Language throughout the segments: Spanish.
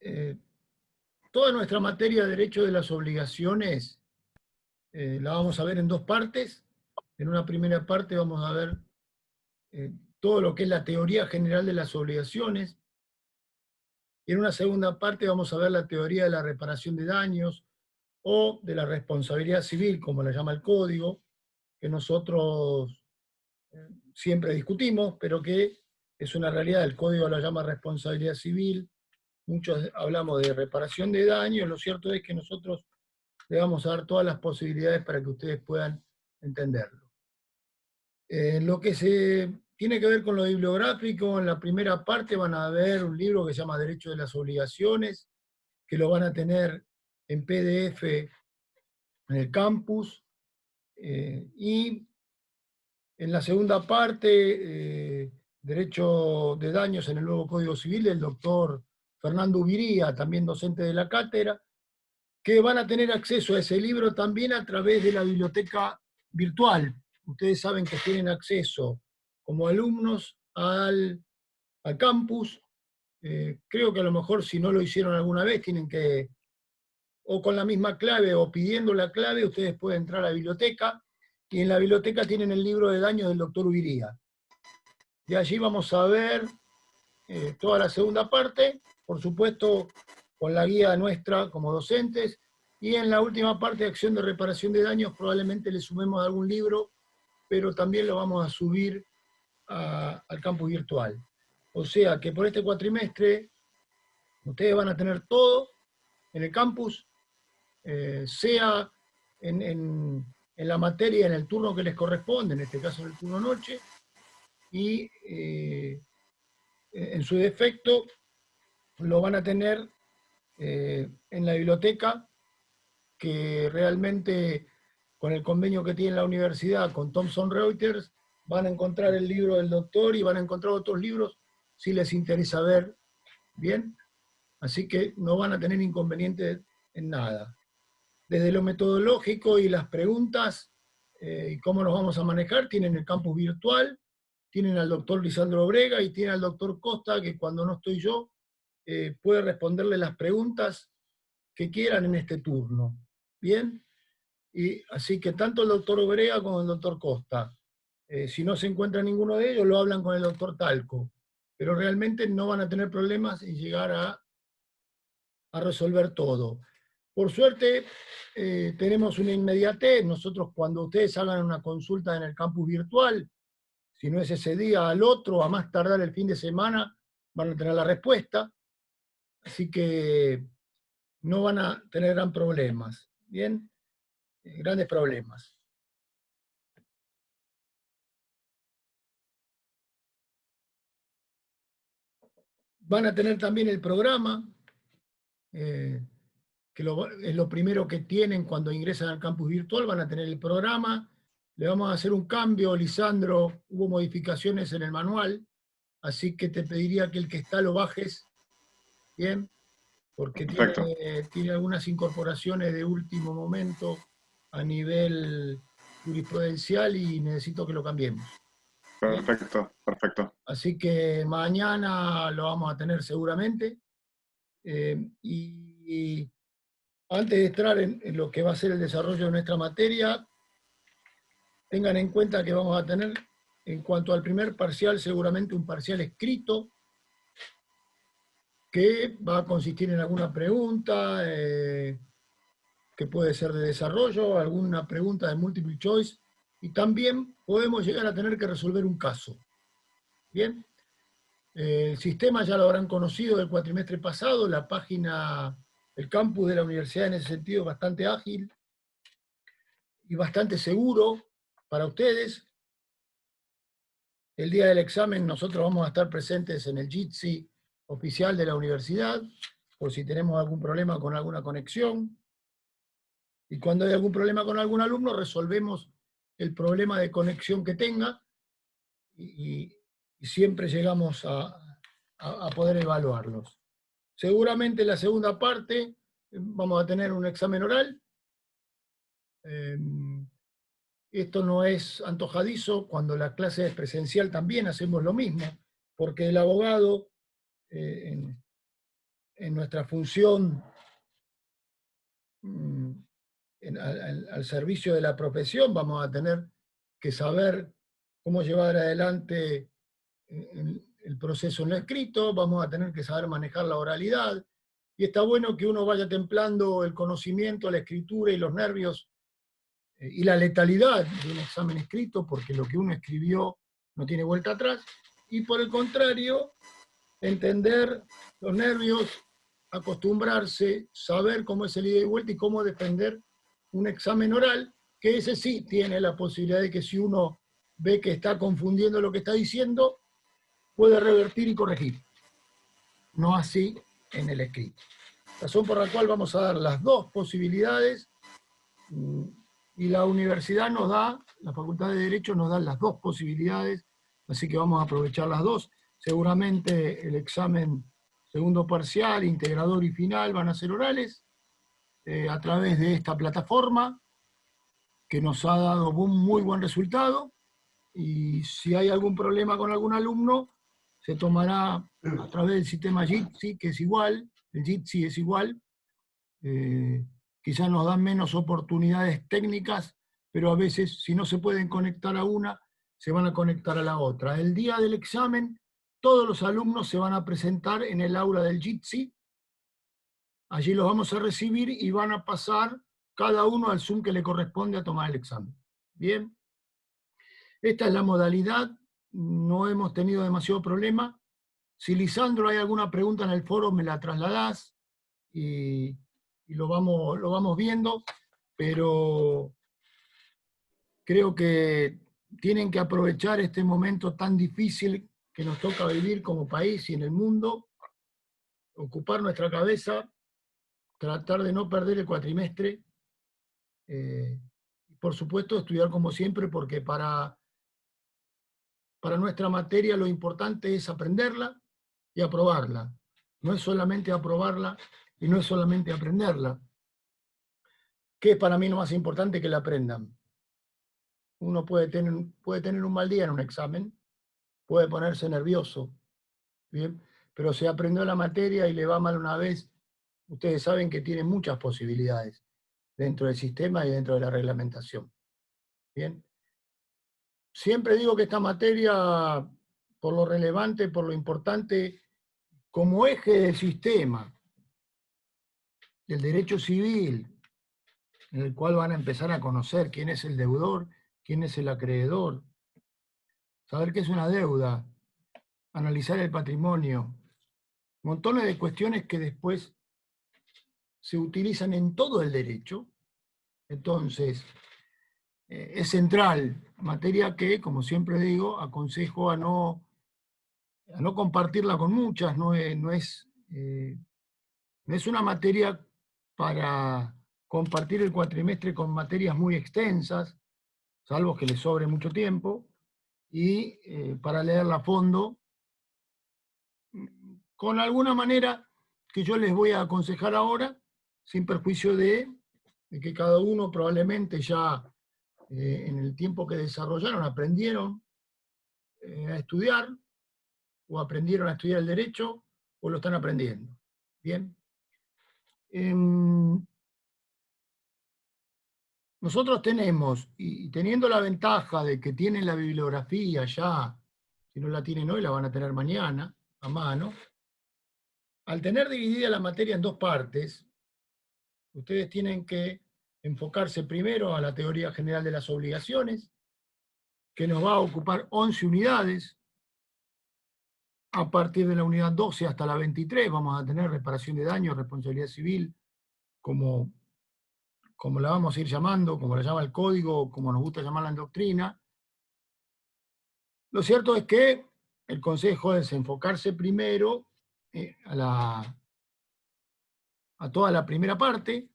eh, toda nuestra materia de derecho de las obligaciones la vamos a ver en dos partes. En una primera parte vamos a ver todo lo que es la teoría general de las obligaciones. Y en una segunda parte vamos a ver la teoría de la reparación de daños o de la responsabilidad civil, como la llama el código, que nosotros siempre discutimos, pero que es una realidad. El código la llama responsabilidad civil. Muchos hablamos de reparación de daños. Lo cierto es que nosotros le vamos a dar todas las posibilidades para que ustedes puedan entenderlo. Lo que se tiene que ver con lo bibliográfico, en la primera parte van a ver un libro que se llama Derecho de las Obligaciones, que lo van a tener en PDF en el campus. Y en la segunda parte, Derecho de Daños en el Nuevo Código Civil, del doctor Fernando Ubiría, también docente de la cátedra, que van a tener acceso a ese libro también a través de la biblioteca virtual. Ustedes saben que tienen acceso como alumnos al campus. Creo que a lo mejor si no lo hicieron alguna vez, tienen que, o con la misma clave o pidiendo la clave, ustedes pueden entrar a la biblioteca, y en la biblioteca tienen el libro de daños del doctor Ubiría. De allí vamos a ver toda la segunda parte, por supuesto, con la guía nuestra como docentes, y en la última parte de acción de reparación de daños probablemente le sumemos algún libro, pero también lo vamos a subir al campus virtual. O sea que por este cuatrimestre ustedes van a tener todo en el campus, sea en la materia, en el turno que les corresponde, en este caso en el turno noche, y en su defecto lo van a tener en la biblioteca, que realmente con el convenio que tiene la universidad con Thomson Reuters van a encontrar el libro del doctor y van a encontrar otros libros si les interesa ver bien. Así que no van a tener inconvenientes en nada. Desde lo metodológico y las preguntas y cómo nos vamos a manejar, tienen el campus virtual, tienen al doctor Lisandro Brega y tienen al doctor Costa, que cuando no estoy yo puede responderle las preguntas que quieran en este turno. ¿Bien? Y así que tanto el doctor Obrega como el doctor Costa, si no se encuentra ninguno de ellos, lo hablan con el doctor Talco, pero realmente no van a tener problemas en llegar a resolver todo. Por suerte, tenemos una inmediatez. Nosotros, cuando ustedes hagan una consulta en el campus virtual, si no es ese día, al otro, a más tardar el fin de semana, van a tener la respuesta. Así que no van a tener gran problemas. ¿Bien? Grandes problemas. Van a tener también el programa, que es lo primero que tienen cuando ingresan al campus virtual. Van a tener el programa. Le vamos a hacer un cambio, Lisandro. Hubo modificaciones en el manual, así que te pediría que el que está lo bajes, ¿bien? Porque tiene algunas incorporaciones de último momento a nivel jurisprudencial y necesito que lo cambiemos. ¿Bien? Perfecto, perfecto. Así que mañana lo vamos a tener seguramente. Y antes de entrar en lo que va a ser el desarrollo de nuestra materia, tengan en cuenta que vamos a tener, en cuanto al primer parcial, seguramente un parcial escrito, que va a consistir en alguna pregunta, que puede ser de desarrollo, alguna pregunta de multiple choice, y también podemos llegar a tener que resolver un caso. ¿Bien? El sistema ya lo habrán conocido del cuatrimestre pasado, la página, el campus de la universidad en ese sentido es bastante ágil y bastante seguro para ustedes. El día del examen nosotros vamos a estar presentes en el Jitsi oficial de la universidad, por si tenemos algún problema con alguna conexión. Y cuando hay algún problema con algún alumno, resolvemos el problema de conexión que tenga y siempre llegamos a poder evaluarlos. Seguramente en la segunda parte vamos a tener un examen oral. Esto no es antojadizo. Cuando la clase es presencial también hacemos lo mismo, porque el abogado en en nuestra función al servicio de la profesión, vamos a tener que saber cómo llevar adelante el proceso no escrito, vamos a tener que saber manejar la oralidad, y está bueno que uno vaya templando el conocimiento, la escritura y los nervios y la letalidad de un examen escrito, porque lo que uno escribió no tiene vuelta atrás, y por el contrario, entender los nervios, acostumbrarse, saber cómo es el ida y vuelta y cómo defender un examen oral, que ese sí tiene la posibilidad de que si uno ve que está confundiendo lo que está diciendo, puede revertir y corregir. No así en el escrito. Razón por la cual vamos a dar las dos posibilidades, y la universidad nos da, la Facultad de Derecho nos da las dos posibilidades, así que vamos a aprovechar las dos. Seguramente el examen segundo parcial, integrador y final van a ser orales, a través de esta plataforma, que nos ha dado un muy buen resultado, y si hay algún problema con algún alumno, se tomará a través del sistema Jitsi, que es igual, el Jitsi es igual, quizás nos dan menos oportunidades técnicas, pero a veces, si no se pueden conectar a una, se van a conectar a la otra. El día del examen, todos los alumnos se van a presentar en el aula del Jitsi, allí los vamos a recibir y van a pasar cada uno al Zoom que le corresponde a tomar el examen. Bien, esta es la modalidad, no hemos tenido demasiado problema. Si Lisandro hay alguna pregunta en el foro, me la trasladás y lo vamos viendo, pero creo que tienen que aprovechar este momento tan difícil que nos toca vivir como país y en el mundo, ocupar nuestra cabeza, tratar de no perder el cuatrimestre, y por supuesto estudiar como siempre, porque para nuestra materia lo importante es aprenderla y aprobarla. No es solamente aprobarla y no es solamente aprenderla, que es para mí lo más importante, que la aprendan. Uno puede tener un mal día en un examen, puede ponerse nervioso, ¿bien? Pero si aprendió la materia y le va mal una vez, ustedes saben que tiene muchas posibilidades dentro del sistema y dentro de la reglamentación. ¿Bien? Siempre digo que esta materia, por lo relevante, por lo importante, como eje del sistema, del derecho civil, en el cual van a empezar a conocer quién es el deudor, quién es el acreedor, saber qué es una deuda, analizar el patrimonio, montones de cuestiones que después se utilizan en todo el derecho. Entonces, es central, materia que, como siempre digo, aconsejo a no compartirla con muchas, no es una materia para compartir el cuatrimestre con materias muy extensas, salvo que les sobre mucho tiempo, y para leerla a fondo, con alguna manera que yo les voy a aconsejar ahora, sin perjuicio de que cada uno probablemente ya en el tiempo que desarrollaron aprendieron a estudiar, o aprendieron a estudiar el derecho, o lo están aprendiendo. Bien. Nosotros tenemos, y teniendo la ventaja de que tienen la bibliografía ya, si no la tienen hoy la van a tener mañana a mano, al tener dividida la materia en dos partes, ustedes tienen que enfocarse primero a la teoría general de las obligaciones, que nos va a ocupar 11 unidades. A partir de la unidad 12 hasta la 23 vamos a tener reparación de daños, responsabilidad civil, como la vamos a ir llamando, como la llama el código, como nos gusta llamarla en doctrina. Lo cierto es que el consejo es enfocarse primero a toda la primera parte,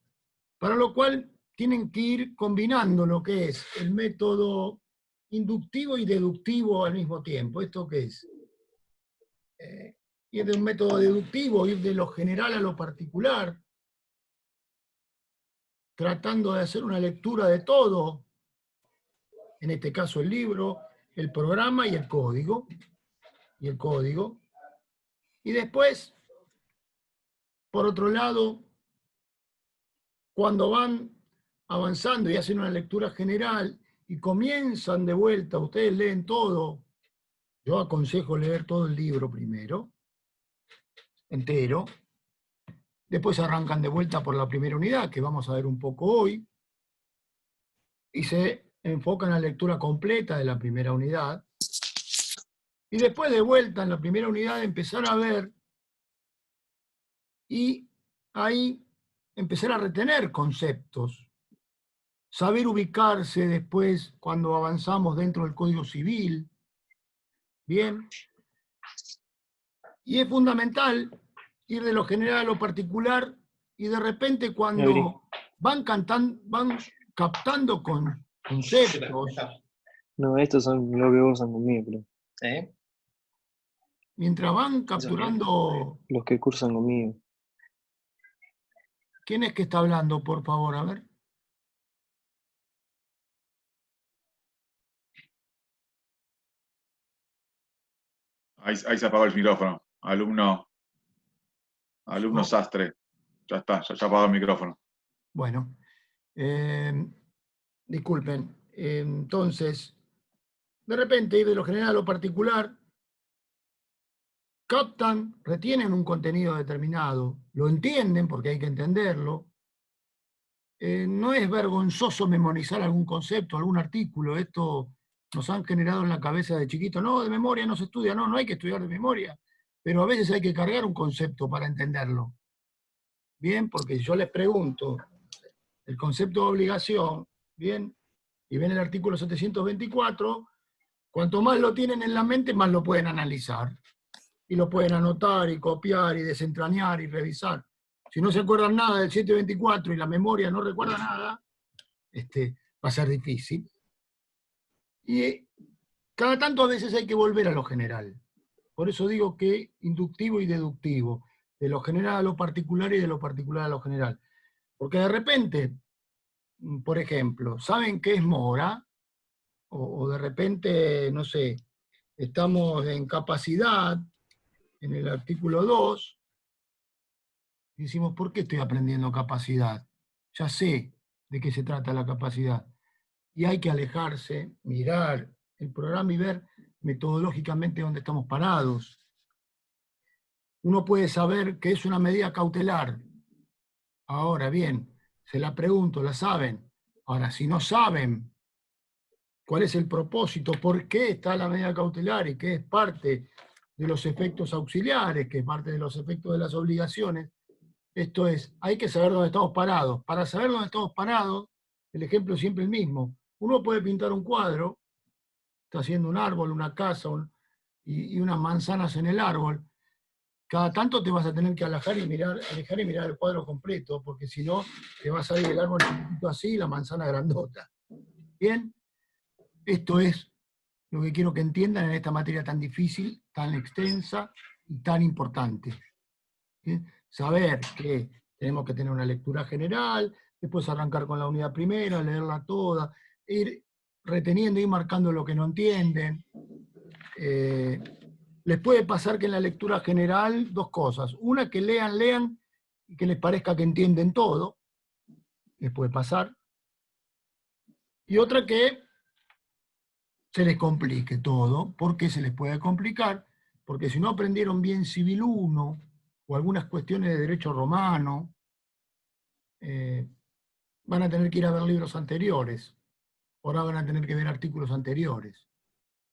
para lo cual tienen que ir combinando lo que es el método inductivo y deductivo al mismo tiempo. ¿Esto qué es? Ir de un método deductivo, ir de lo general a lo particular, tratando de hacer una lectura de todo, en este caso el libro, el programa y el código, y después por otro lado, cuando van avanzando y hacen una lectura general y comienzan de vuelta, ustedes leen todo, yo aconsejo leer todo el libro primero, entero, después arrancan de vuelta por la primera unidad, que vamos a ver un poco hoy, y se enfocan en la lectura completa de la primera unidad, y después de vuelta en la primera unidad empezar a ver y ahí empezar a retener conceptos, saber ubicarse después cuando avanzamos dentro del Código Civil, bien, y es fundamental ir de lo general a lo particular y de repente cuando van captando conceptos, No, estos son los que cursan conmigo, pero ¿Sí? mientras van capturando... los que cursan conmigo. ¿Quién es que está hablando, por favor? A ver. Ahí se apagó el micrófono. Alumno Sastre. Ya está, ya apagó el micrófono. Bueno, disculpen. Entonces, de repente ir de lo general a lo particular, captan, retienen un contenido determinado, lo entienden porque hay que entenderlo. No es vergonzoso memorizar algún concepto, algún artículo. Esto nos han generado en la cabeza de chiquito. No, de memoria no se estudia. No, no hay que estudiar de memoria. Pero a veces hay que cargar un concepto para entenderlo. Bien, porque yo les pregunto, el concepto de obligación, bien, y ven el artículo 724, cuanto más lo tienen en la mente, más lo pueden analizar. Y lo pueden anotar y copiar y desentrañar y revisar. Si no se acuerdan nada del 724 y la memoria no recuerda nada, va a ser difícil. Y cada tanto a veces hay que volver a lo general. Por eso digo que inductivo y deductivo, de lo general a lo particular y de lo particular a lo general. Porque de repente, por ejemplo, ¿saben qué es mora? O de repente, no sé, estamos en capacidad, en el artículo 2, y decimos, ¿por qué estoy aprendiendo capacidad? Ya sé de qué se trata la capacidad. Y hay que alejarse, mirar el programa y ver metodológicamente dónde estamos parados. Uno puede saber que es una medida cautelar. Ahora bien, se la pregunto, ¿la saben? Ahora, si no saben cuál es el propósito, por qué está la medida cautelar y qué es parte de los efectos auxiliares, que es parte de los efectos de las obligaciones, esto es, hay que saber dónde estamos parados. Para saber dónde estamos parados, el ejemplo es siempre el mismo. Uno puede pintar un cuadro, está haciendo un árbol, una casa y unas manzanas en el árbol. Cada tanto te vas a tener que alejar y mirar el cuadro completo, porque si no, te va a salir el árbol chiquitito así y la manzana grandota. ¿Bien? Esto es lo que quiero que entiendan en esta materia tan difícil, tan extensa y tan importante. ¿Bien? Saber que tenemos que tener una lectura general, después arrancar con la unidad primera, leerla toda, ir reteniendo, ir marcando lo que no entienden. Les puede pasar que en la lectura general, dos cosas. Una, que lean, y que les parezca que entienden todo. Les puede pasar. Y otra, que se les complique todo. ¿Por qué se les puede complicar? Porque si no aprendieron bien Civil 1 o algunas cuestiones de derecho romano, van a tener que ir a ver libros anteriores. Ahora van a tener que ver artículos anteriores.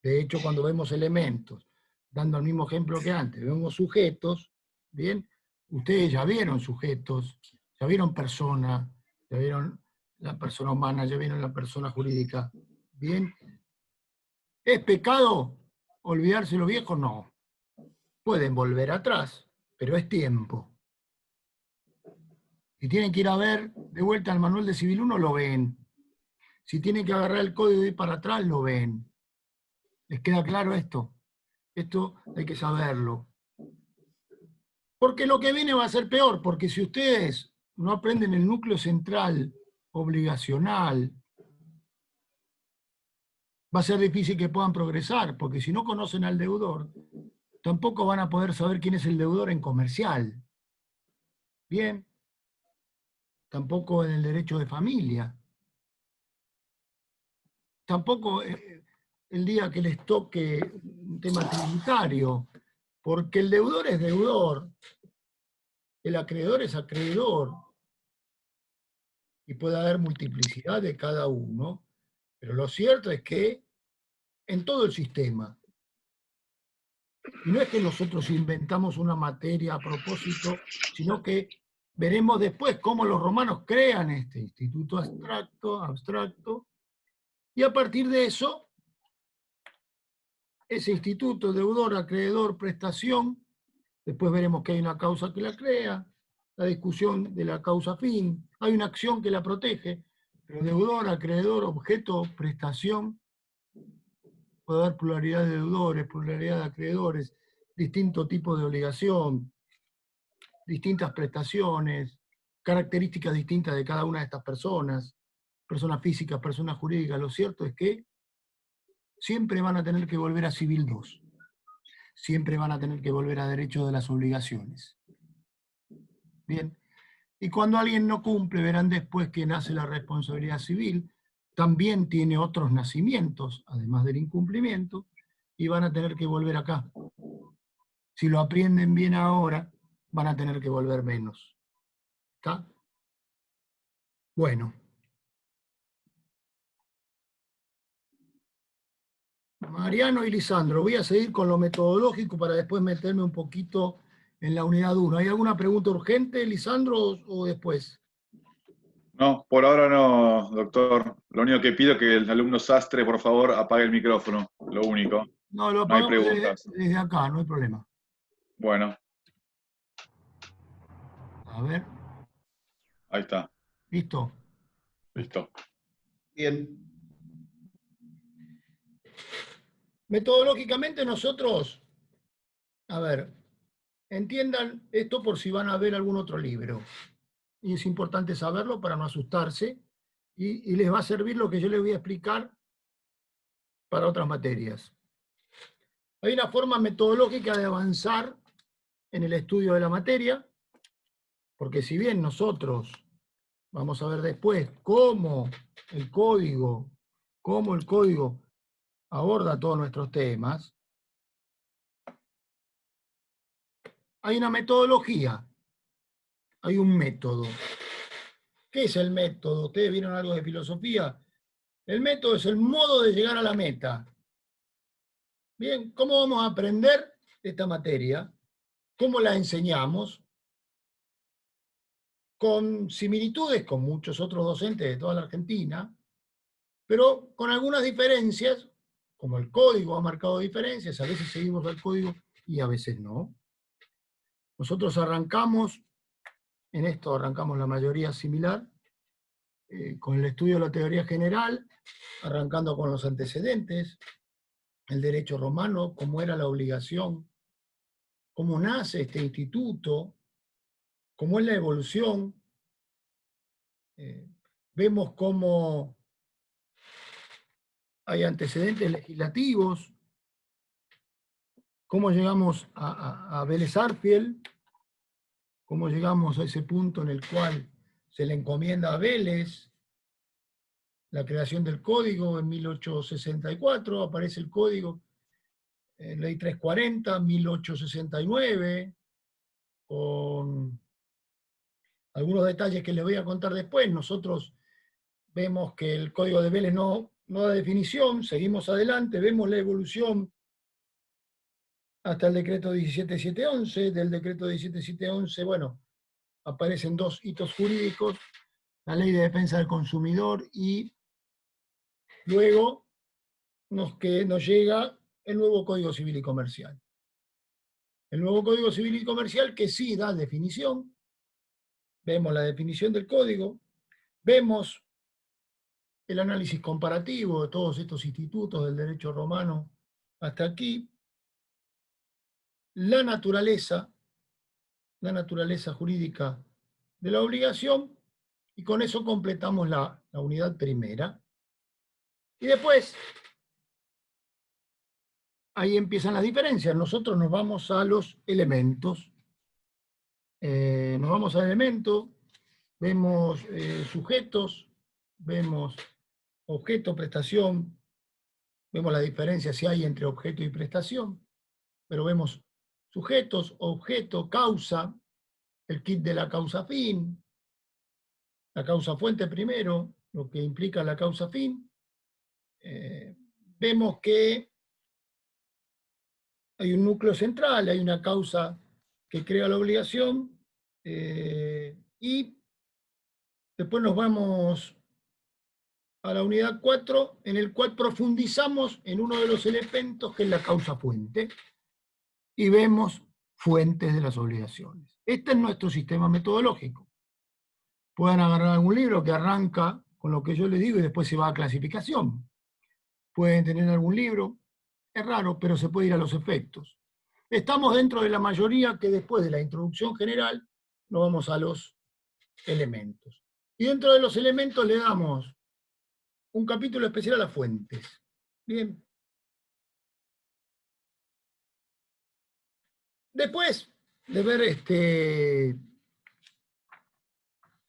De hecho, cuando vemos elementos, dando el mismo ejemplo que antes, vemos sujetos, ¿bien? Ustedes ya vieron sujetos, ya vieron persona, ya vieron la persona humana, ya vieron la persona jurídica, ¿bien? ¿Es pecado olvidarse lo viejo? No. Pueden volver atrás, pero es tiempo. Si tienen que ir a ver de vuelta al manual de Civil 1, lo ven. Si tienen que agarrar el código y ir para atrás, lo ven. ¿Les queda claro esto? Esto hay que saberlo. Porque lo que viene va a ser peor, porque si ustedes no aprenden el núcleo central obligacional, va a ser difícil que puedan progresar, porque si no conocen al deudor, tampoco van a poder saber quién es el deudor en comercial. Bien. Tampoco en el derecho de familia. Tampoco el día que les toque un tema tributario, porque el deudor es deudor, el acreedor es acreedor, y puede haber multiplicidad de cada uno, pero lo cierto es que en todo el sistema, y no es que nosotros inventamos una materia a propósito, sino que veremos después cómo los romanos crean este instituto abstracto, y a partir de eso, ese instituto, deudor, acreedor, prestación, después veremos que hay una causa que la crea, la discusión de la causa fin, hay una acción que la protege, pero deudor, acreedor, objeto, prestación, puede haber pluralidad de deudores, pluralidad de acreedores, distintos tipos de obligación, distintas prestaciones, características distintas de cada una de estas personas, personas físicas, personas jurídicas. Lo cierto es que siempre van a tener que volver a Civil 2. Siempre van a tener que volver a derecho de las obligaciones. Bien. Y cuando alguien no cumple, verán después que nace la responsabilidad civil, también tiene otros nacimientos, además del incumplimiento, y van a tener que volver acá. Si lo aprenden bien ahora, van a tener que volver menos. ¿Está? Bueno. Mariano y Lisandro, voy a seguir con lo metodológico para después meterme un poquito en la unidad 1. ¿Hay alguna pregunta urgente, Lisandro, o después? No, por ahora no, doctor. Lo único que pido es que el alumno Sastre, por favor, apague el micrófono. Lo único. No, lo No hay apagamos preguntas. desde acá, no hay problema. Bueno, A ver, ahí está. listo. Listo. Bien. Metodológicamente nosotros, a ver, entiendan esto por si van a ver algún otro libro. Y es importante saberlo para no asustarse y les va a servir lo que yo les voy a explicar para otras materias. Hay una forma metodológica de avanzar en el estudio de la materia, porque si bien nosotros vamos a ver después cómo el código aborda todos nuestros temas, hay una metodología, hay un método. ¿Qué es el método? ¿Ustedes vieron algo de filosofía? El método es el modo de llegar a la meta. Bien, ¿cómo vamos a aprender esta materia? ¿Cómo la enseñamos? Con similitudes con muchos otros docentes de toda la Argentina, pero con algunas diferencias, como el código ha marcado diferencias, a veces seguimos al código y a veces no. Nosotros arrancamos, en esto arrancamos la mayoría similar, con el estudio de la teoría general, arrancando con los antecedentes, el derecho romano, cómo era la obligación, cómo nace este instituto, cómo es la evolución. Vemos cómo hay antecedentes legislativos, cómo llegamos a Vélez Arfiel, cómo llegamos a ese punto en el cual se le encomienda a Vélez la creación del código en 1864, aparece el código en Ley 340, 1869, con algunos detalles que les voy a contar después. Nosotros vemos que el código de Vélez no da definición, seguimos adelante, vemos la evolución hasta el decreto 17711, del decreto 17711, bueno, aparecen dos hitos jurídicos, la ley de defensa del consumidor y luego nos llega el nuevo Código Civil y Comercial. El nuevo Código Civil y Comercial que sí da definición, vemos la definición del código, vemos el análisis comparativo de todos estos institutos del derecho romano hasta aquí, la naturaleza jurídica de la obligación, y con eso completamos la unidad primera. Y después, ahí empiezan las diferencias. Nosotros nos vamos a los elementos. Nos vamos a elementos, vemos sujetos, vemos objeto, prestación, vemos la diferencia si hay entre objeto y prestación, pero vemos sujetos, objeto, causa, el kit de la causa fin, la causa fuente primero, lo que implica la causa fin. Vemos que hay un núcleo central, hay una causa que crea la obligación, y después nos vamos a la unidad 4, en el cual profundizamos en uno de los elementos que es la causa fuente, y vemos fuentes de las obligaciones. Este es nuestro sistema metodológico. Pueden agarrar algún libro que arranca con lo que yo les digo y después se va a clasificación. Pueden tener algún libro, es raro, pero se puede ir a los efectos. Estamos dentro de la mayoría que después de la introducción general nos vamos a los elementos. Y dentro de los elementos le damos un capítulo especial a las fuentes. Bien. Después de ver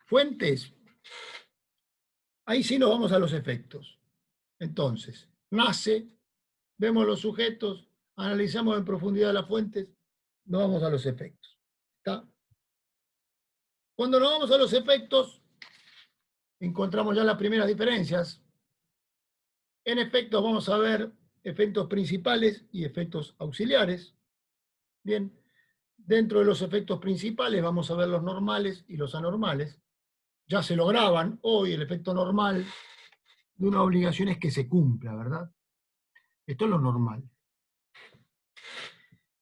fuentes, ahí sí nos vamos a los efectos. Entonces, nace, vemos los sujetos, analizamos en profundidad las fuentes, nos vamos a los efectos. ¿Está? Cuando nos vamos a los efectos, encontramos ya las primeras diferencias. En efectos vamos a ver efectos principales y efectos auxiliares. Bien, dentro de los efectos principales vamos a ver los normales y los anormales. Ya se lo graban hoy, el efecto normal de una obligación es que se cumpla, ¿verdad? Esto es lo normal.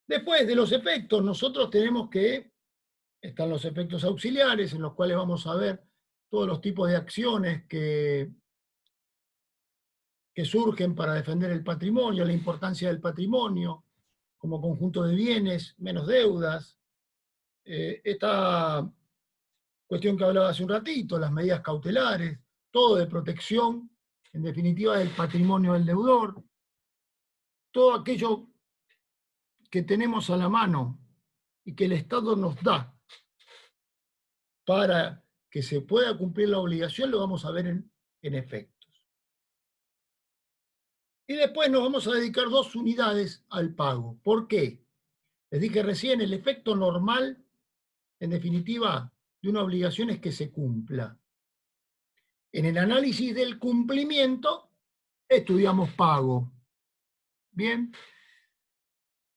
Después de los efectos, nosotros tenemos que, están los efectos auxiliares, en los cuales vamos a ver todos los tipos de acciones que surgen para defender el patrimonio, la importancia del patrimonio como conjunto de bienes, menos deudas, esta cuestión que hablaba hace un ratito, las medidas cautelares, todo de protección, en definitiva, del patrimonio del deudor, todo aquello que tenemos a la mano y que el Estado nos da para que se pueda cumplir la obligación, lo vamos a ver en efectos. Y después nos vamos a dedicar 2 unidades al pago. ¿Por qué? Les dije recién, el efecto normal, en definitiva, de una obligación es que se cumpla. En el análisis del cumplimiento, estudiamos pago. Bien.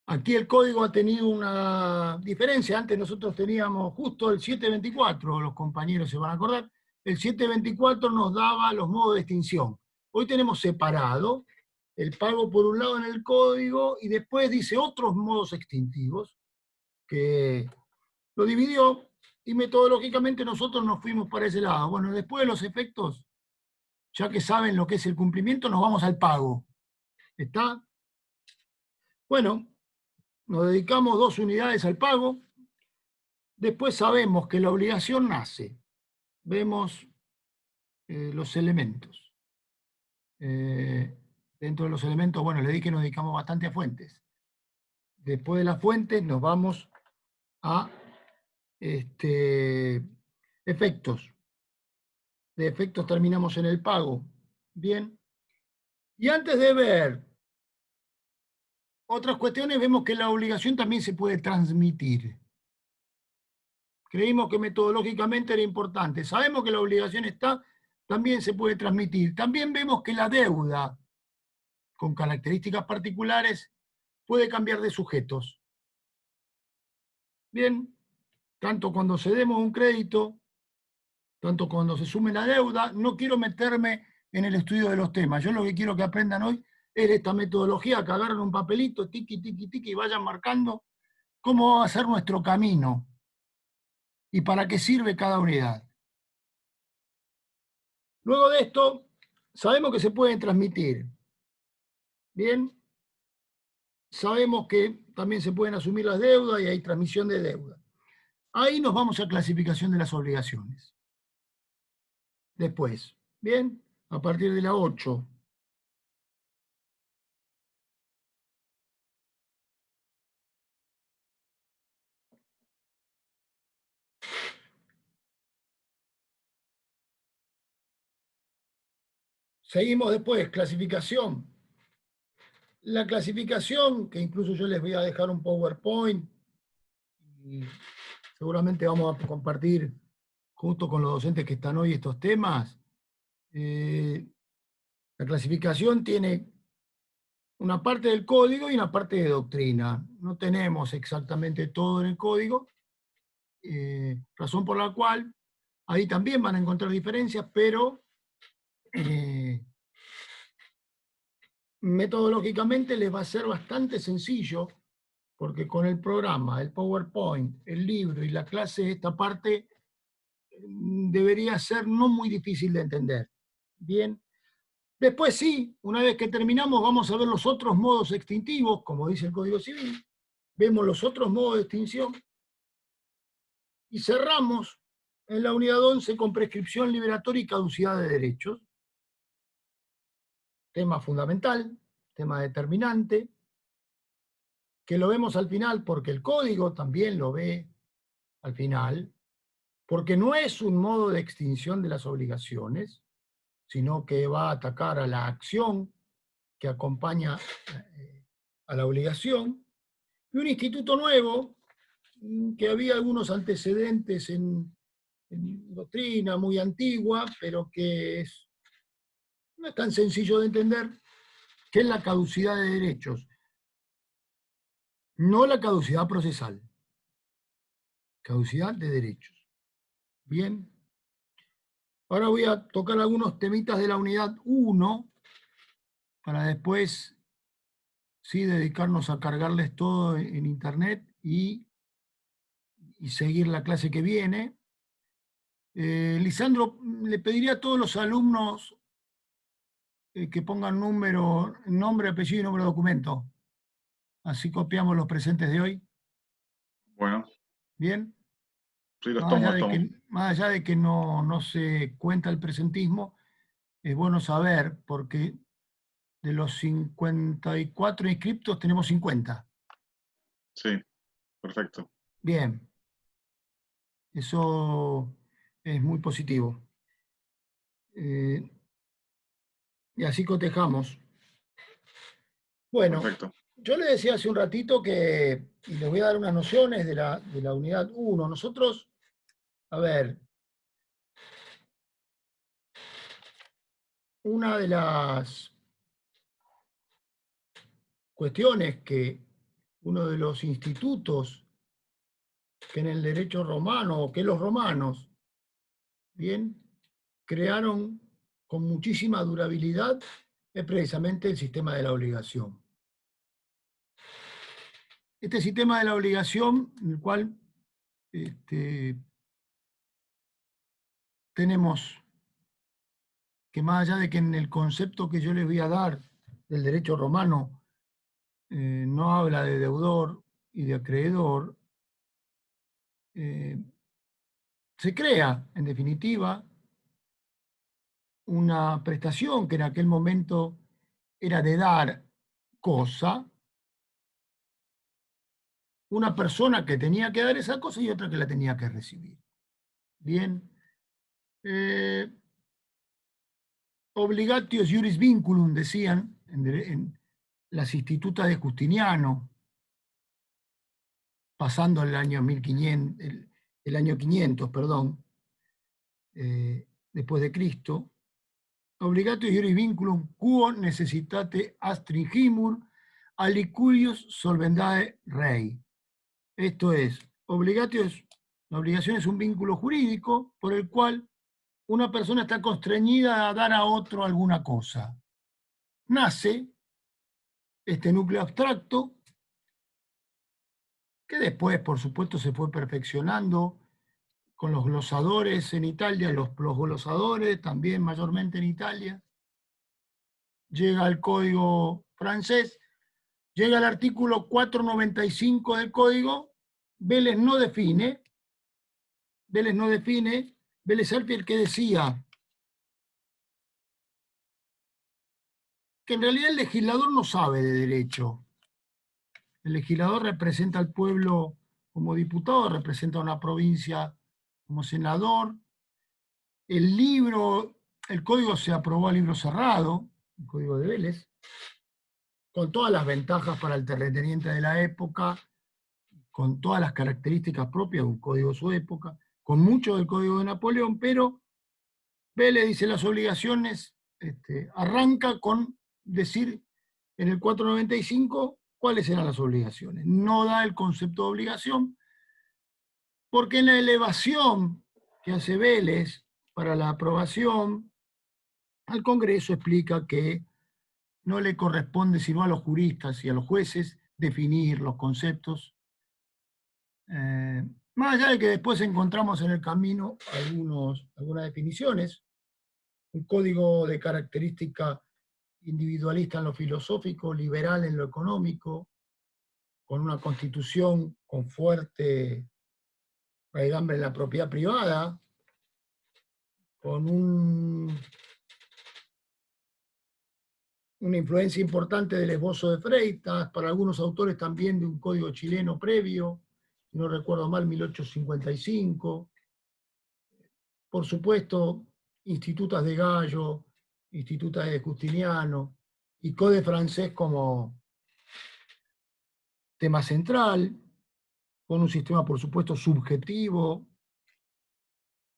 Aquí el código ha tenido una diferencia. Antes nosotros teníamos justo el 724, los compañeros se van a acordar. El 724 nos daba los modos de extinción. Hoy tenemos separado el pago por un lado en el código y después dice otros modos extintivos, que lo dividió y metodológicamente nosotros nos fuimos para ese lado. Bueno, después de los efectos, ya que saben lo que es el cumplimiento, nos vamos al pago. ¿Está? Bueno, nos dedicamos 2 unidades al pago. Después sabemos que la obligación nace. Vemos los elementos. Dentro de los elementos, bueno, le di que nos dedicamos bastante a fuentes. Después de las fuentes nos vamos a efectos. De efectos terminamos en el pago. Bien. Y antes de ver otras cuestiones, vemos que la obligación también se puede transmitir. Creímos que metodológicamente era importante. Sabemos que la obligación está, también se puede transmitir. También vemos que la deuda, con características particulares, puede cambiar de sujetos. Bien, tanto cuando cedemos un crédito, tanto cuando se sume la deuda, no quiero meterme en el estudio de los temas. Yo lo que quiero que aprendan hoy es esta metodología, que agarren un papelito, tiqui, tiqui, tiqui, y vayan marcando cómo va a ser nuestro camino y para qué sirve cada unidad. Luego de esto, sabemos que se pueden transmitir. Bien, sabemos que también se pueden asumir las deudas y hay transmisión de deuda. Ahí nos vamos a clasificación de las obligaciones. Después, bien, a partir de la 8. Seguimos después, clasificación. La clasificación, que incluso yo les voy a dejar un PowerPoint, y seguramente vamos a compartir justo con los docentes que están hoy estos temas. La clasificación tiene una parte del código y una parte de doctrina. No tenemos exactamente todo en el código, razón por la cual ahí también van a encontrar diferencias, pero metodológicamente les va a ser bastante sencillo, porque con el programa, el PowerPoint, el libro y la clase, esta parte debería ser no muy difícil de entender. Bien. Después sí, una vez que terminamos, vamos a ver los otros modos extintivos, como dice el Código Civil. Vemos los otros modos de extinción. Y cerramos en la unidad 11 con prescripción liberatoria y caducidad de derechos. Tema fundamental, tema determinante, que lo vemos al final porque el código también lo ve al final, porque no es un modo de extinción de las obligaciones, sino que va a atacar a la acción que acompaña a la obligación, y un instituto nuevo, que había algunos antecedentes en doctrina muy antigua, pero que no es tan sencillo de entender, que es la caducidad de derechos. No la caducidad procesal, caducidad de derechos. Bien. Ahora voy a tocar algunos temitas de la unidad 1, para después sí dedicarnos a cargarles todo en internet y seguir la clase que viene. Lisandro, le pediría a todos los alumnos que pongan nombre, apellido y número de documento. Así copiamos los presentes de hoy. Bueno, ¿Bien? sí, los Más tomo, allá los tomo. más allá de que no se cuenta el presentismo, es bueno saber, porque de los 54 inscriptos tenemos 50. Sí, perfecto. Bien. Eso es muy positivo. Y así cotejamos. Bueno, Perfecto. yo le decía hace un ratito que, y les voy a dar unas nociones de la unidad 1. Nosotros, a ver, una de las cuestiones que uno de los institutos que en el derecho romano, o que los romanos, bien, crearon con muchísima durabilidad, es precisamente el sistema de la obligación. Este sistema de la obligación, en el cual tenemos que, más allá de que en el concepto que yo les voy a dar del derecho romano no habla de deudor y de acreedor, se crea, en definitiva, una prestación que en aquel momento era de dar cosa, una persona que tenía que dar esa cosa y otra que la tenía que recibir. Bien. Obligatio iuris vinculum, decían en las institutas de Justiniano, pasando el año 1500, el año 500, perdón, después de Cristo. Obligatio iuris vinculum quo necessitate astringimur aliculius solvendae rei. Esto es, la obligación es un vínculo jurídico por el cual una persona está constreñida a dar a otro alguna cosa. Nace este núcleo abstracto, que después, por supuesto, se fue perfeccionando con los glosadores en Italia, los glosadores también mayormente en Italia. Llega el código francés, llega el artículo 495 del código, Vélez no define, Vélez Sarsfield, que decía que en realidad el legislador no sabe de derecho. El legislador representa al pueblo como diputado, representa a una provincia como senador. El libro el código se aprobó a libro cerrado, el código de Vélez, con todas las ventajas para el terrateniente de la época, con todas las características propias de un código de su época, con mucho del código de Napoleón, pero Vélez dice las obligaciones, arranca con decir en el 495 cuáles eran las obligaciones. No da el concepto de obligación, porque en la elevación que hace Vélez para la aprobación al Congreso explica que no le corresponde sino a los juristas y a los jueces definir los conceptos, más allá de que después encontramos en el camino algunas definiciones, un código de característica individualista en lo filosófico, liberal en lo económico, con una constitución con fuerte raigambre en la propiedad privada, con una influencia importante del esbozo de Freitas, para algunos autores también de un código chileno previo, si no recuerdo mal, 1855. Por supuesto, institutas de Gallo, institutas de Justiniano, y código francés como tema central, con un sistema, por supuesto, subjetivo,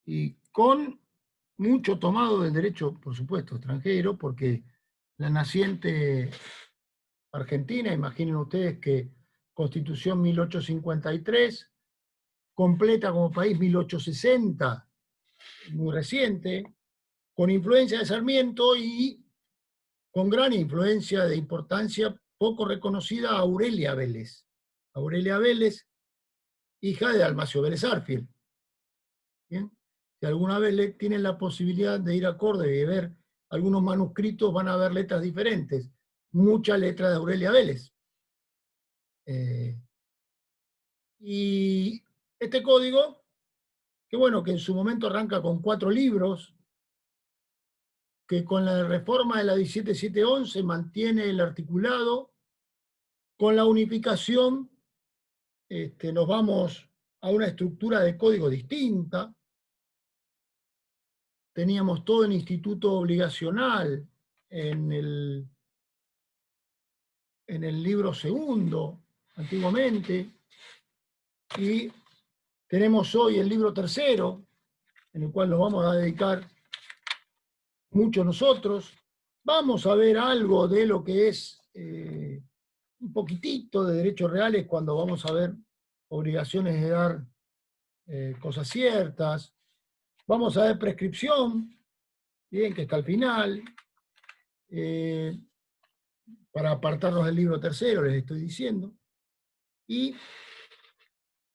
y con mucho tomado del derecho, por supuesto, extranjero, porque la naciente Argentina, imaginen ustedes que Constitución 1853, completa como país 1860, muy reciente, con influencia de Sarmiento y con gran influencia de importancia poco reconocida a Aurelia Vélez. Aurelia Vélez, hija de Dalmacio Vélez Arfield. ¿Bien? Si alguna vez tienen la posibilidad de ir a Córdoba y ver algunos manuscritos, van a ver letras diferentes. Muchas letras de Aurelia Vélez. Y este código, que bueno, que en su momento arranca con 4 libros, que con la reforma de la 17711 mantiene el articulado, con la unificación nos vamos a una estructura de código distinta. Teníamos todo el instituto obligacional en el libro segundo, antiguamente, y tenemos hoy el libro tercero, en el cual nos vamos a dedicar mucho nosotros. Vamos a ver algo de lo que es un poquitito de derechos reales cuando vamos a ver obligaciones de dar cosas ciertas. Vamos a ver prescripción, bien, que está al final, para apartarnos del libro tercero, les estoy diciendo. Y,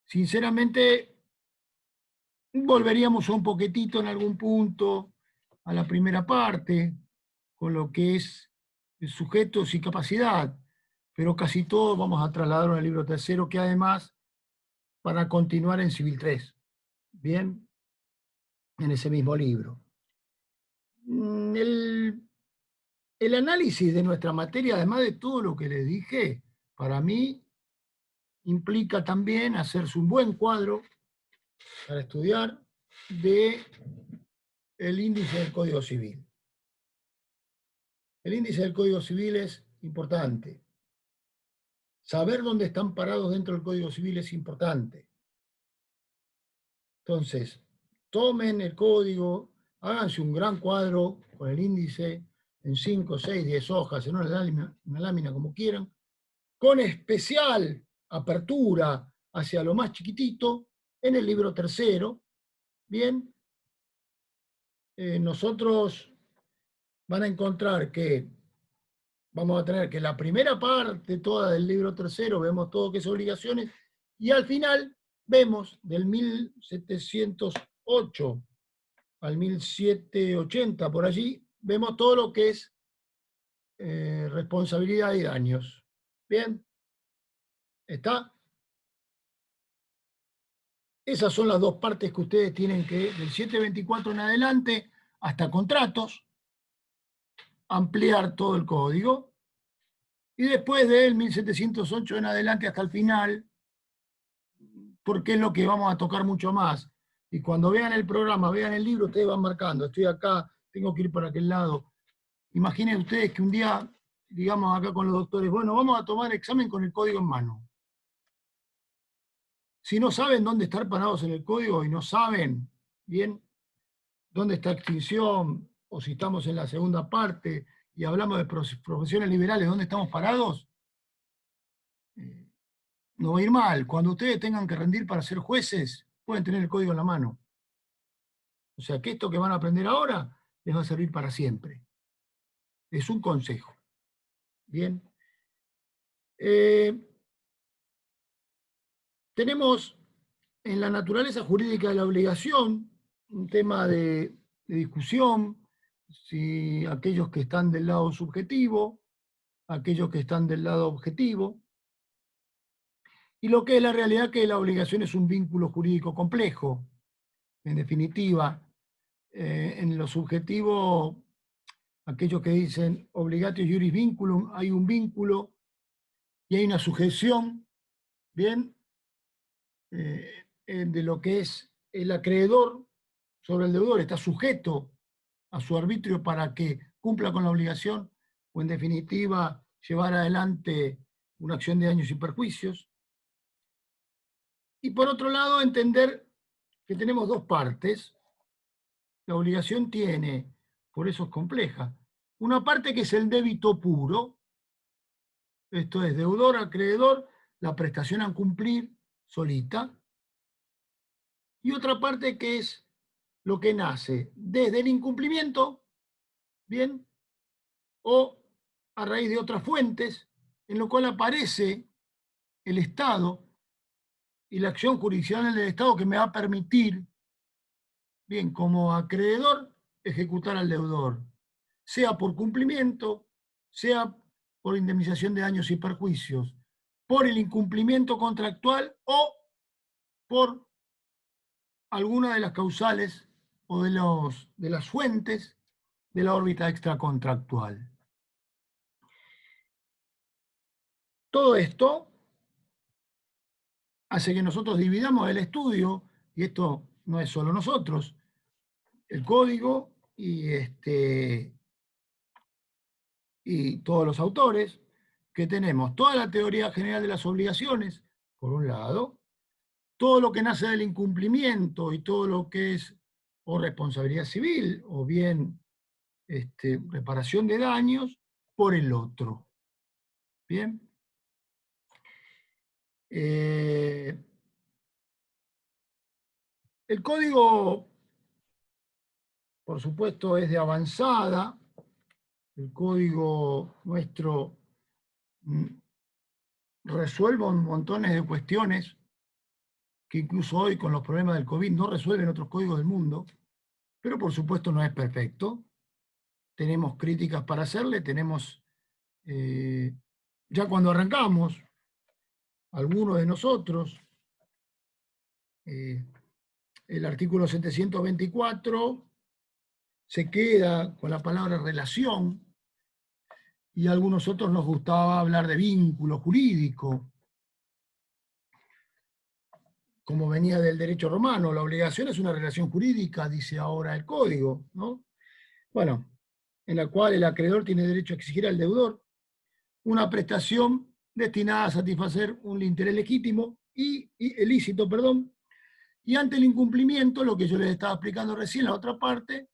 sinceramente, volveríamos un poquitito en algún punto a la primera parte, con lo que es sujetos y capacidad, pero casi todo vamos a trasladarlo al libro tercero, que además, para continuar en Civil 3, bien, en ese mismo libro. El análisis de nuestra materia, además de todo lo que les dije, para mí implica también hacerse un buen cuadro para estudiar de el índice del Código Civil. El índice del Código Civil es importante. Saber dónde están parados dentro del Código Civil es importante. Entonces, tomen el código, háganse un gran cuadro con el índice en 5, 6, 10 hojas, en una lámina como quieran, con especial apertura hacia lo más chiquitito en el libro tercero. Bien, nosotros van a encontrar que vamos a tener que la primera parte toda del libro tercero vemos todo que es obligaciones, y al final vemos del 1708 al 1780, por allí, vemos todo lo que es responsabilidad y daños. ¿Bien? ¿Está? Esas son las dos partes que ustedes tienen que, del 724 en adelante, hasta contratos, ampliar todo el código, y después del 1708 en adelante hasta el final, porque es lo que vamos a tocar mucho más. Y cuando vean el programa, vean el libro, ustedes van marcando, estoy acá tengo que ir para aquel lado. Imaginen ustedes que un día, digamos acá con los doctores, bueno, vamos a tomar examen con el código en mano. Si no saben dónde estar parados en el código y no saben bien dónde está extinción, o si estamos en la segunda parte y hablamos de profesiones liberales, dónde estamos parados, no va a ir mal. Cuando ustedes tengan que rendir para ser jueces, pueden tener el código en la mano. O sea que esto que van a aprender ahora les va a servir para siempre. Es un consejo. Bien. Tenemos en la naturaleza jurídica de la obligación un tema de discusión, si aquellos que están del lado subjetivo, aquellos que están del lado objetivo, y lo que es la realidad que la obligación es un vínculo jurídico complejo. En definitiva, en lo subjetivo, aquellos que dicen obligatio iuris vinculum, hay un vínculo y hay una sujeción, ¿bien? De lo que es el acreedor sobre el deudor, está sujeto a su arbitrio para que cumpla con la obligación o en definitiva llevar adelante una acción de daños y perjuicios. Y por otro lado, entender que tenemos dos partes. La obligación tiene, por eso es compleja, una parte que es el débito puro, esto es deudor, acreedor, la prestación a cumplir solita, y otra parte que es lo que nace desde el incumplimiento, ¿bien? O a raíz de otras fuentes, en lo cual aparece el Estado y la acción jurisdiccional del Estado que me va a permitir, bien, como acreedor, ejecutar al deudor, sea por cumplimiento, sea por indemnización de daños y perjuicios, por el incumplimiento contractual o por alguna de las causales o de las fuentes de la órbita extracontractual. Todo esto hace que nosotros dividamos el estudio, y esto no es solo nosotros, el código y todos los autores, que tenemos toda la teoría general de las obligaciones, por un lado, todo lo que nace del incumplimiento y todo lo que es o responsabilidad civil o bien reparación de daños, por el otro. Bien. El código, por supuesto, es de avanzada. El código nuestro resuelve montones de cuestiones que incluso hoy con los problemas del COVID no resuelven otros códigos del mundo, pero por supuesto no es perfecto. Tenemos críticas para hacerle, tenemos, ya cuando arrancamos, algunos de nosotros, el artículo 724 se queda con la palabra relación, y a algunos otros nos gustaba hablar de vínculo jurídico, como venía del derecho romano. La obligación es una relación jurídica, dice ahora el código, ¿no? Bueno, en la cual el acreedor tiene derecho a exigir al deudor una prestación destinada a satisfacer un interés legítimo y ilícito, perdón, y ante el incumplimiento, lo que yo les estaba explicando recién, la otra parte,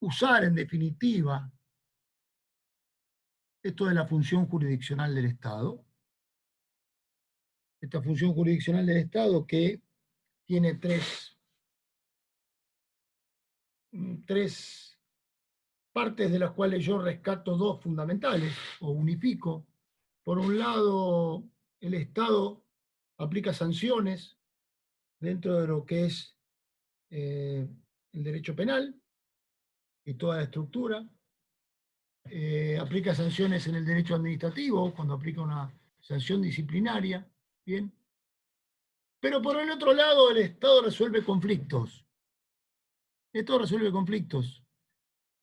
usar en definitiva esto de la función jurisdiccional del Estado. Esta función jurisdiccional del Estado que tiene tres partes de las cuales yo rescato dos fundamentales, o unifico. Por un lado, el Estado aplica sanciones dentro de lo que es el derecho penal y toda la estructura. Aplica sanciones en el derecho administrativo, cuando aplica una sanción disciplinaria, ¿bien? Pero por el otro lado, el Estado resuelve conflictos. Esto resuelve conflictos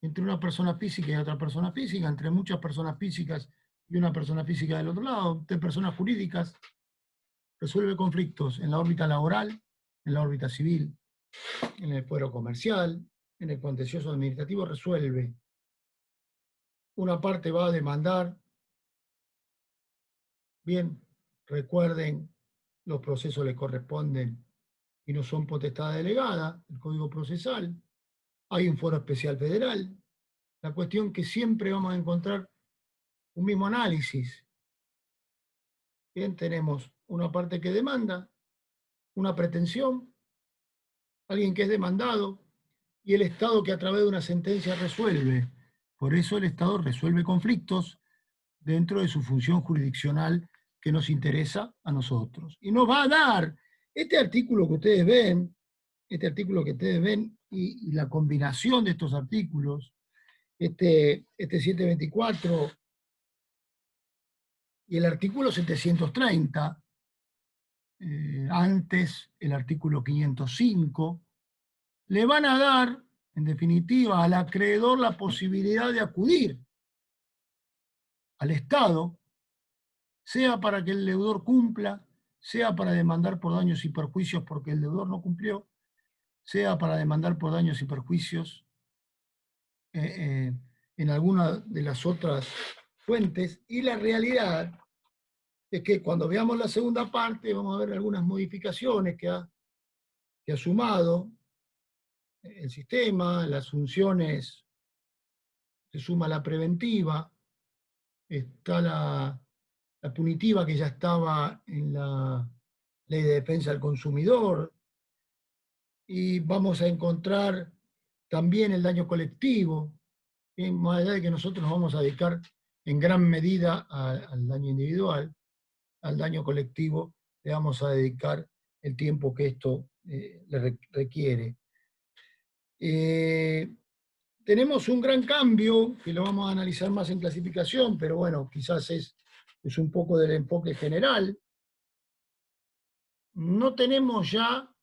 entre una persona física y otra persona física, entre muchas personas físicas y una persona física del otro lado, entre personas jurídicas. Resuelve conflictos en la órbita laboral, en la órbita civil, en el fuero comercial, en el contencioso administrativo resuelve. Una parte va a demandar. Bien, recuerden, los procesos le corresponden y no son potestad delegada, el Código Procesal. Hay un foro especial federal. La cuestión que siempre vamos a encontrar un mismo análisis. Bien, tenemos una parte que demanda, una pretensión, alguien que es demandado, y el Estado que a través de una sentencia resuelve. Por eso el Estado resuelve conflictos dentro de su función jurisdiccional que nos interesa a nosotros. Y nos va a dar este artículo que ustedes ven, y la combinación de estos artículos, este 724 y el artículo 730, antes el artículo 505, le van a dar, en definitiva, al acreedor la posibilidad de acudir al Estado, sea para que el deudor cumpla, sea para demandar por daños y perjuicios porque el deudor no cumplió, sea para demandar por daños y perjuicios en alguna de las otras fuentes. Y la realidad es que cuando veamos la segunda parte vamos a ver algunas modificaciones que ha sumado el sistema, las funciones, se suma la preventiva, está la punitiva que ya estaba en la Ley de Defensa del Consumidor, y vamos a encontrar también el daño colectivo, más allá de que nosotros nos vamos a dedicar en gran medida al daño individual, al daño colectivo le vamos a dedicar el tiempo que esto le requiere. Tenemos un gran cambio, que lo vamos a analizar más en clasificación, pero bueno, quizás es un poco del enfoque general. No tenemos ya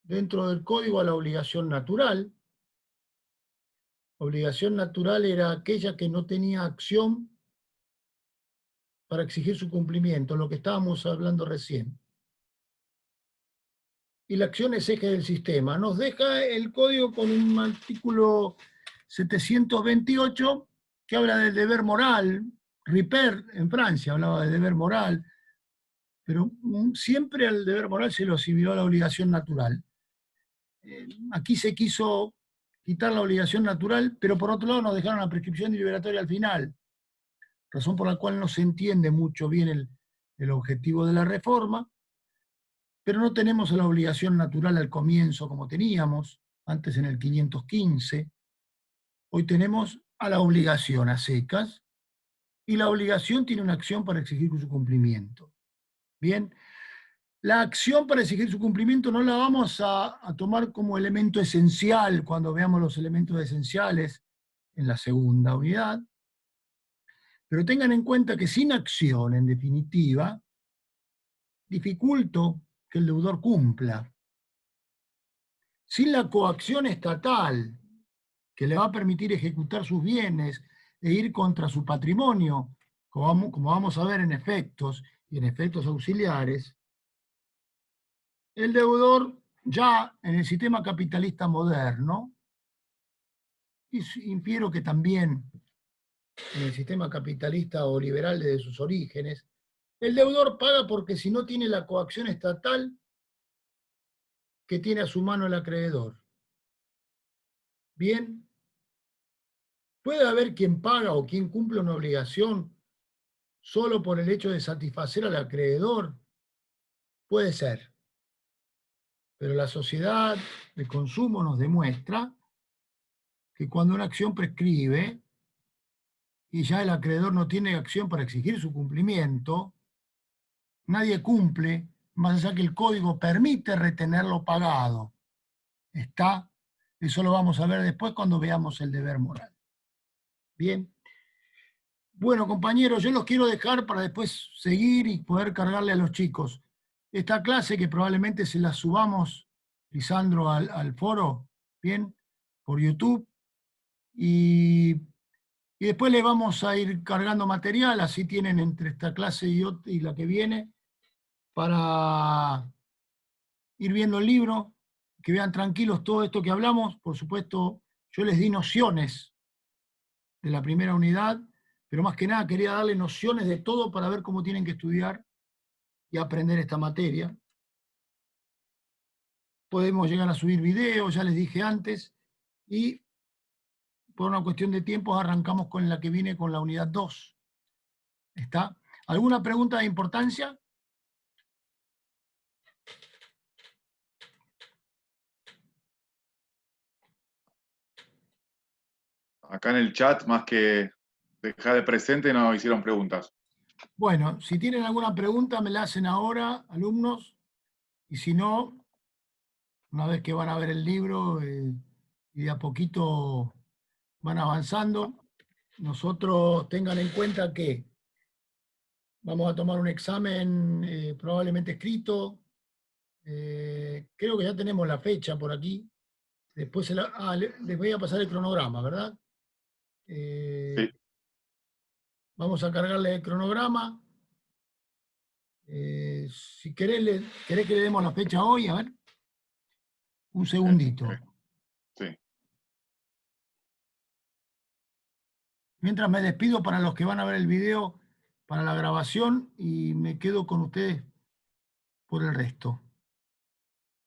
dentro del código a la obligación natural. Obligación natural era aquella que no tenía acción para exigir su cumplimiento, lo que estábamos hablando recién. Y la acción es eje del sistema. Nos deja el código con un artículo 728 que habla del deber moral. Ripert en Francia hablaba del deber moral, pero siempre al deber moral se lo asimiló a la obligación natural. Aquí se quiso quitar la obligación natural, pero por otro lado nos dejaron la prescripción liberatoria al final, razón por la cual no se entiende mucho bien el objetivo de la reforma, pero no tenemos la obligación natural al comienzo como teníamos, antes en el 515. Hoy tenemos a la obligación a secas, y la obligación tiene una acción para exigir su cumplimiento. Bien, la acción para exigir su cumplimiento no la vamos a tomar como elemento esencial cuando veamos los elementos esenciales en la segunda unidad, pero tengan en cuenta que sin acción, en definitiva, dificulto que el deudor cumpla. Sin la coacción estatal, que le va a permitir ejecutar sus bienes e ir contra su patrimonio, como vamos a ver en efectos y en efectos auxiliares, el deudor ya en el sistema capitalista moderno, y infiero que también en el sistema capitalista o liberal desde sus orígenes, el deudor paga porque si no tiene la coacción estatal que tiene a su mano el acreedor. Bien, puede haber quien paga o quien cumple una obligación solo por el hecho de satisfacer al acreedor. Puede ser. Pero la sociedad de consumo nos demuestra que cuando una acción prescribe y ya el acreedor no tiene acción para exigir su cumplimiento, nadie cumple, más allá que el código permite retenerlo pagado. Está, eso lo vamos a ver después cuando veamos el deber moral. Bien. Bueno, compañeros, yo los quiero dejar para después seguir y poder cargarle a los chicos. Esta clase que probablemente se la subamos, Lisandro, al foro, bien, por YouTube, y después le vamos a ir cargando material, así tienen entre esta clase y la que viene, para ir viendo el libro, que vean tranquilos todo esto que hablamos. Por supuesto, yo les di nociones de la primera unidad, pero más que nada quería darle nociones de todo para ver cómo tienen que estudiar y aprender esta materia. Podemos llegar a subir videos, ya les dije antes, y por una cuestión de tiempos arrancamos con la que viene con la unidad 2. ¿Está? ¿Alguna pregunta de importancia? Acá en el chat, más que dejar de presente, no hicieron preguntas. Bueno, si tienen alguna pregunta me la hacen ahora, alumnos, y si no, una vez que van a ver el libro y de a poquito van avanzando, nosotros tengan en cuenta que vamos a tomar un examen probablemente escrito. Creo que ya tenemos la fecha por aquí. Después les voy a pasar el cronograma, ¿verdad? Sí. Vamos a cargarle el cronograma. Si querés que le demos la fecha hoy, a ver. Un segundito. Sí. Mientras me despido para los que van a ver el video, para la grabación, y me quedo con ustedes por el resto.